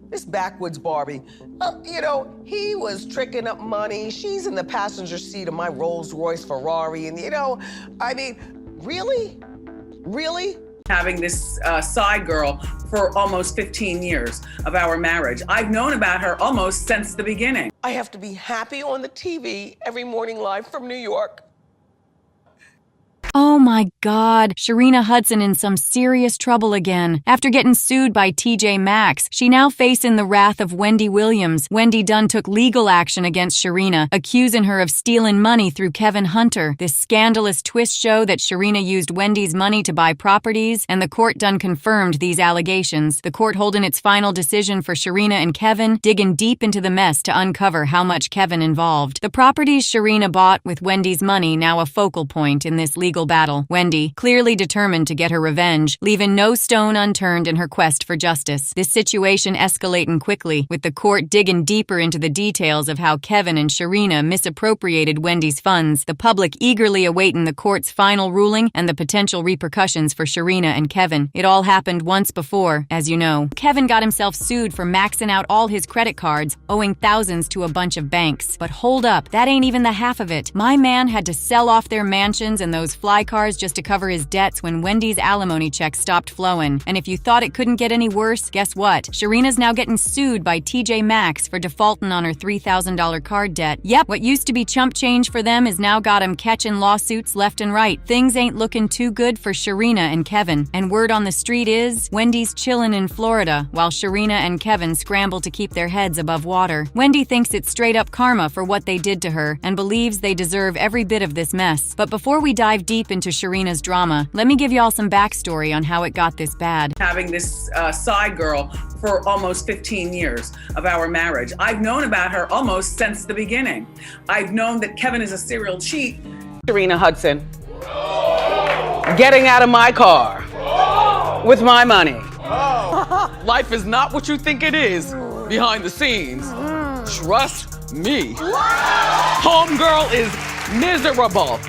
This backwoods Barbie, he was tricking up money. She's in the passenger seat of my Rolls Royce Ferrari. And really? Really? Having this side girl for almost 15 years of our marriage. I've known about her almost since the beginning. I have to be happy on the TV every morning live from New York. Oh my God, Sharina Hudson in some serious trouble again. After getting sued by TJ Maxx, she now facing the wrath of Wendy Williams. Wendy done took legal action against Sharina, accusing her of stealing money through Kevin Hunter. This scandalous twist show that Sharina used Wendy's money to buy properties, and the court done confirmed these allegations. The court holding its final decision for Sharina and Kevin, digging deep into the mess to uncover how much Kevin involved. The properties Sharina bought with Wendy's money now a focal point in this legal battle. Wendy, clearly determined to get her revenge, leaving no stone unturned in her quest for justice. This situation escalating quickly, with the court digging deeper into the details of how Kevin and Sharina misappropriated Wendy's funds, the public eagerly awaiting the court's final ruling and the potential repercussions for Sharina and Kevin. It all happened once before, as you know. Kevin got himself sued for maxing out all his credit cards, owing thousands to a bunch of banks. But hold up, that ain't even the half of it. My man had to sell off their mansions and those fly cars just to cover his debts when Wendy's alimony check stopped flowing. And if you thought it couldn't get any worse, guess what? Sharina's now getting sued by TJ Maxx for defaulting on her $3,000 card debt. Yep, what used to be chump change for them is now got 'em catching lawsuits left and right. Things ain't looking too good for Sharina and Kevin. And word on the street is, Wendy's chillin' in Florida, while Sharina and Kevin scramble to keep their heads above water. Wendy thinks it's straight up karma for what they did to her, and believes they deserve every bit of this mess. But before we dive deep into Sharina's drama, let me give y'all some backstory on how it got this bad. Having this side girl for almost 15 years of our marriage. I've known about her almost since the beginning. I've known that Kevin is a serial cheat. Sharina Hudson, getting out of my car with my money. Life is not what you think it is behind the scenes. Trust me. Homegirl is miserable.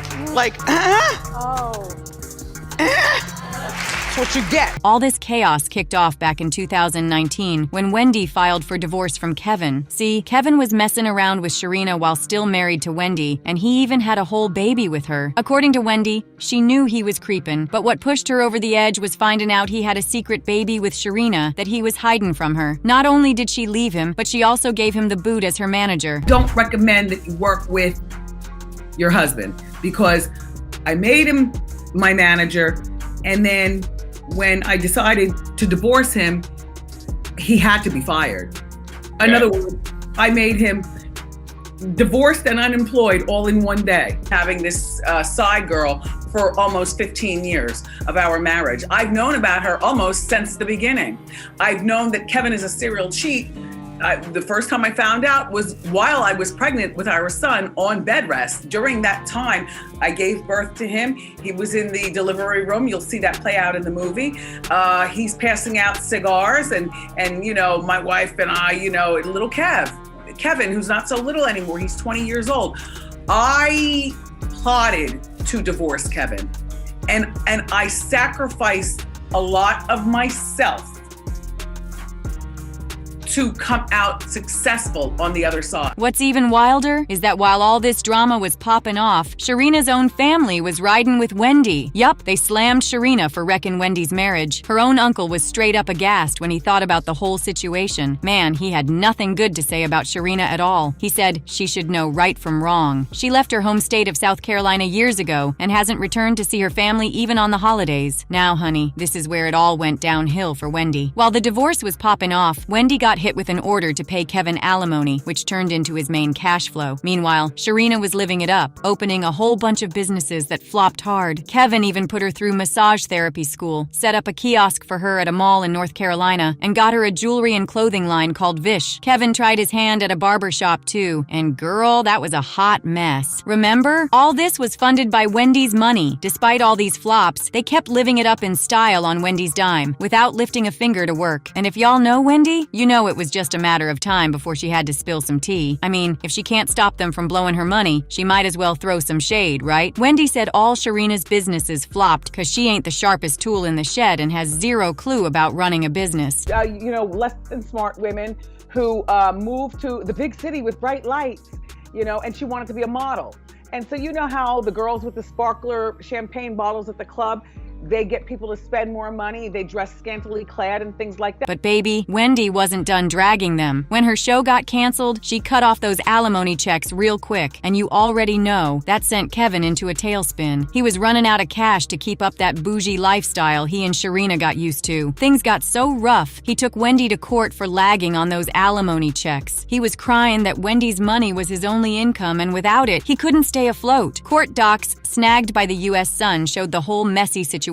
That's what you get. All this chaos kicked off back in 2019 when Wendy filed for divorce from Kevin. See, Kevin was messing around with Sharina while still married to Wendy, and he even had a whole baby with her. According to Wendy, she knew he was creeping, but what pushed her over the edge was finding out he had a secret baby with Sharina that he was hiding from her. Not only did she leave him, but she also gave him the boot as her manager. Don't recommend that you work with your husband, because I made him my manager, and then when I decided to divorce him, he had to be fired. In other words, I made him divorced and unemployed all in one day. Having this side girl for almost 15 years of our marriage. I've known about her almost since the beginning. I've known that Kevin is a serial cheat. The first time I found out was while I was pregnant with our son on bed rest. During that time, I gave birth to him. He was in the delivery room. You'll see that play out in the movie. He's passing out cigars, and my wife and I, little Kevin, who's not so little anymore. He's 20 years old. I plotted to divorce Kevin, and I sacrificed a lot of myself to come out successful on the other side. What's even wilder is that while all this drama was popping off, Sharina's own family was riding with Wendy. Yup, they slammed Sharina for wrecking Wendy's marriage. Her own uncle was straight up aghast when he thought about the whole situation. Man, he had nothing good to say about Sharina at all. He said she should know right from wrong. She left her home state of South Carolina years ago and hasn't returned to see her family even on the holidays. Now, honey, this is where it all went downhill for Wendy. While the divorce was popping off, Wendy got hit with an order to pay Kevin alimony, which turned into his main cash flow. Meanwhile, Sharina was living it up, opening a whole bunch of businesses that flopped hard. Kevin even put her through massage therapy school, set up a kiosk for her at a mall in North Carolina, and got her a jewelry and clothing line called Vish. Kevin tried his hand at a barber shop too, and girl, that was a hot mess. Remember? All this was funded by Wendy's money. Despite all these flops, they kept living it up in style on Wendy's dime, without lifting a finger to work. And if y'all know Wendy, you know it was just a matter of time before she had to spill some tea. I mean, if she can't stop them from blowing her money, she might as well throw some shade, right? Wendy said all Sharina's businesses flopped because she ain't the sharpest tool in the shed and has zero clue about running a business. Less than smart women who moved to the big city with bright lights, and she wanted to be a model. And so you know how the girls with the sparkler champagne bottles at the club, they get people to spend more money, they dress scantily clad and things like that. But baby, Wendy wasn't done dragging them. When her show got canceled, she cut off those alimony checks real quick, and you already know that sent Kevin into a tailspin. He was running out of cash to keep up that bougie lifestyle he and Sharina got used to. Things got so rough, he took Wendy to court for lagging on those alimony checks. He was crying that Wendy's money was his only income, and without it, he couldn't stay afloat. Court docs snagged by the U.S. Sun showed the whole messy situation.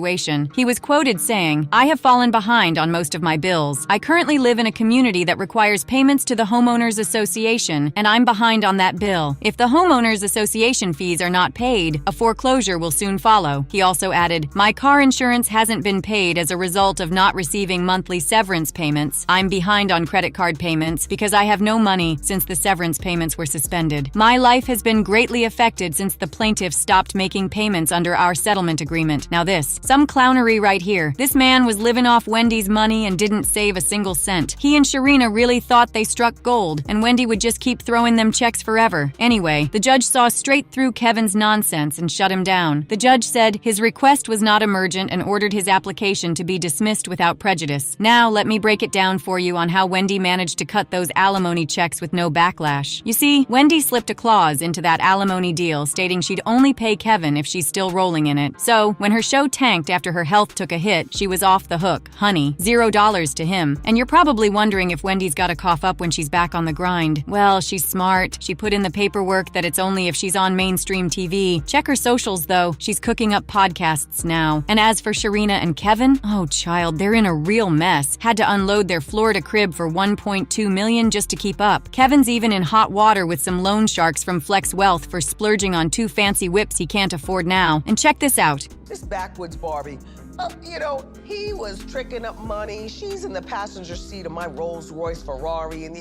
He was quoted saying, "I have fallen behind on most of my bills. I currently live in a community that requires payments to the Homeowners Association, and I'm behind on that bill. If the Homeowners Association fees are not paid, a foreclosure will soon follow." He also added, "My car insurance hasn't been paid as a result of not receiving monthly severance payments. I'm behind on credit card payments because I have no money since the severance payments were suspended. My life has been greatly affected since the plaintiffs stopped making payments under our settlement agreement." Now this, some clownery right here. This man was living off Wendy's money and didn't save a single cent. He and Sharina really thought they struck gold, and Wendy would just keep throwing them checks forever. Anyway, the judge saw straight through Kevin's nonsense and shut him down. The judge said his request was not emergent and ordered his application to be dismissed without prejudice. Now let me break it down for you on how Wendy managed to cut those alimony checks with no backlash. You see, Wendy slipped a clause into that alimony deal stating she'd only pay Kevin if she's still rolling in it. So, when her show tanked after her health took a hit, she was off the hook. Honey, $0 to him. And you're probably wondering if Wendy's got to cough up when she's back on the grind. Well, she's smart. She put in the paperwork that it's only if she's on mainstream TV. Check her socials though. She's cooking up podcasts now. And as for Sharina and Kevin, oh child, they're in a real mess. Had to unload their Florida crib for $1.2 million just to keep up. Kevin's even in hot water with some loan sharks from Flex Wealth for splurging on 2 fancy whips he can't afford now. And check this out. This backwoods Barbie, he was tricking up money. She's in the passenger seat of my Rolls Royce Ferrari. And,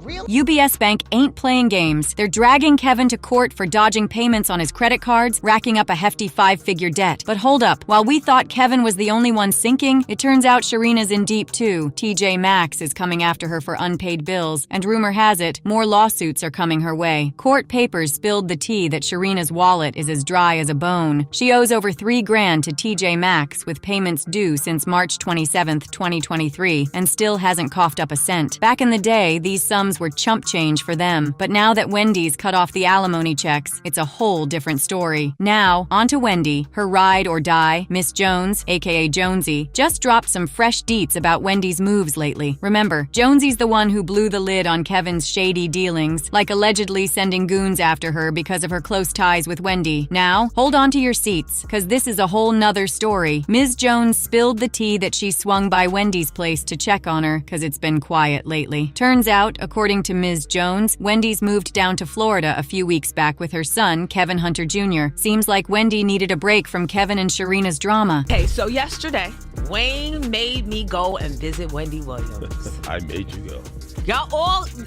real UBS Bank ain't playing games. They're dragging Kevin to court for dodging payments on his credit cards, racking up a hefty 5-figure debt. But hold up, while we thought Kevin was the only one sinking, it turns out Sharina's in deep too. TJ Maxx is coming after her for unpaid bills, and rumor has it, more lawsuits are coming her way. Court papers spilled the tea that Sharina's wallet is as dry as a bone. She owes over $3 grand to TJ Maxx, with payments due since March 27, 2023, and still hasn't coughed up a cent. Back in the day, these sums were chump change for them, but now that Wendy's cut off the alimony checks, it's a whole different story. Now, on to Wendy. Her ride or die, Miss Jones, aka Jonesy, just dropped some fresh deets about Wendy's moves lately. Remember, Jonesy's the one who blew the lid on Kevin's shady dealings, like allegedly sending goons after her because of her close ties with Wendy. Now, hold on to your seats, cause this is a whole nother story. Ms. Jones spilled the tea that she swung by Wendy's place to check on her, cause it's been quiet lately. Turns out, according to Ms. Jones, Wendy's moved down to Florida a few weeks back with her son, Kevin Hunter Jr. Seems like Wendy needed a break from Kevin and Sharina's drama. Okay, so yesterday, Wayne made me go and visit Wendy Williams. I made you go.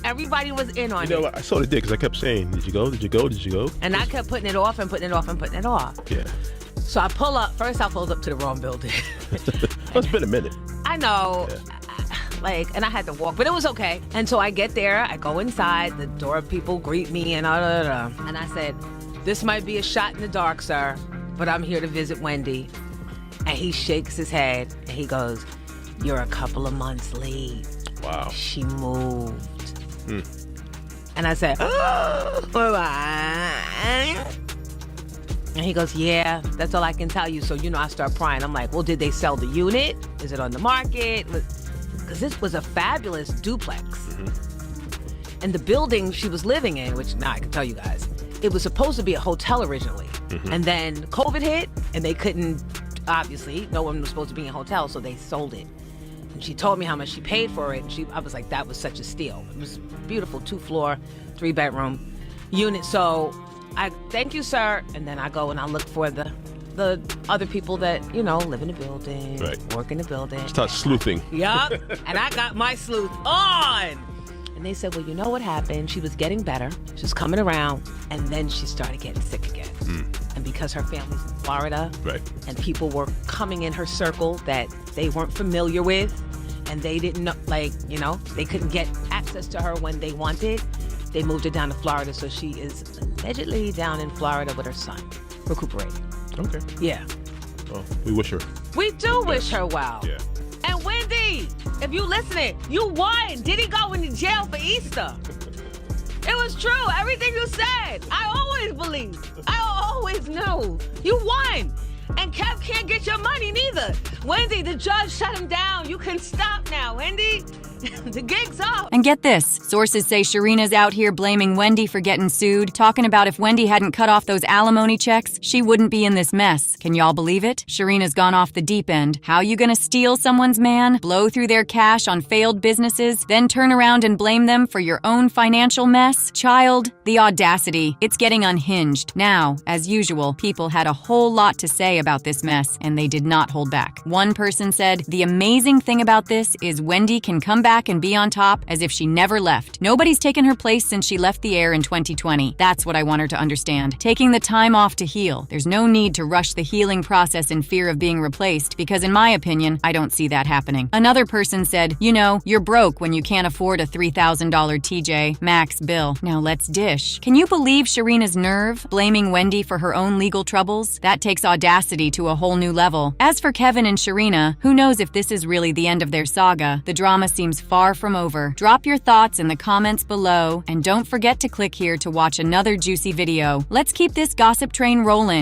Everybody was in on You know it. what? I sort of did because I kept saying, did you go? Did you go? Did you go? And I kept putting it off and putting it off and putting it off. Yeah. So I pull up. First, I pulled up to the wrong building. It's been a minute. I know. Yeah. And I had to walk, but it was okay. And so I get there, I go inside, the door people greet me and and I said, "This might be a shot in the dark, sir, but I'm here to visit Wendy." And he shakes his head and he goes, "You're a couple of months late. Wow. She moved." And I said, "Oh, and he goes, "Yeah, that's all I can tell you." So, I start prying. I'm like, "Well, did they sell the unit? Is it on the market?" Because this was a fabulous duplex. And the building she was living in, which now I can tell you guys, it was supposed to be a hotel originally. And then COVID hit, and they couldn't, obviously, no one was supposed to be in a hotel, so they sold it. And she told me how much she paid for it, and I was like, that was such a steal. It was beautiful, 2-floor, 3-bedroom unit. So I thank you, sir. And then I go and I look for the the other people that, live in the building, Right. work in the building. Start sleuthing. Yup. And I got my sleuth on. And they said, well, you know what happened? She was getting better. She was coming around. And then she started getting sick again. And because her family's in Florida, Right. and people were coming in her circle that they weren't familiar with, and they didn't know, they couldn't get access to her when they wanted, they moved her down to Florida. So she is allegedly down in Florida with her son, recuperating. Okay. Yeah. Well, we wish her. We do wish her well. Yeah. And Wendy, if you listening, you won. Did he go into jail for Easter? It was true. Everything you said. I always believed. I always knew. You won. And Kev can't get your money neither. Wendy, the judge shut him down. You can stop now, Wendy. The gig's up. And get this, sources say Sharina's out here blaming Wendy for getting sued, talking about if Wendy hadn't cut off those alimony checks, she wouldn't be in this mess. Can y'all believe it? Sharina's gone off the deep end. How you gonna steal someone's man, blow through their cash on failed businesses, then turn around and blame them for your own financial mess? Child, the audacity. It's getting unhinged. Now, as usual, people had a whole lot to say about this mess, and they did not hold back. One person said, the amazing thing about this is Wendy can come back and be on top as if she never left. Nobody's taken her place since she left the air in 2020. That's what I want her to understand. Taking the time off to heal. There's no need to rush the healing process in fear of being replaced, because in my opinion, I don't see that happening. Another person said, you're broke when you can't afford a $3,000 TJ Maxx bill. Now let's dish. Can you believe Sharina's nerve, blaming Wendy for her own legal troubles? That takes audacity to a whole new level. As for Kevin and Sharina, who knows if this is really the end of their saga? The drama seems far from over. Drop your thoughts in the comments below, and don't forget to click here to watch another juicy video. Let's keep this gossip train rolling.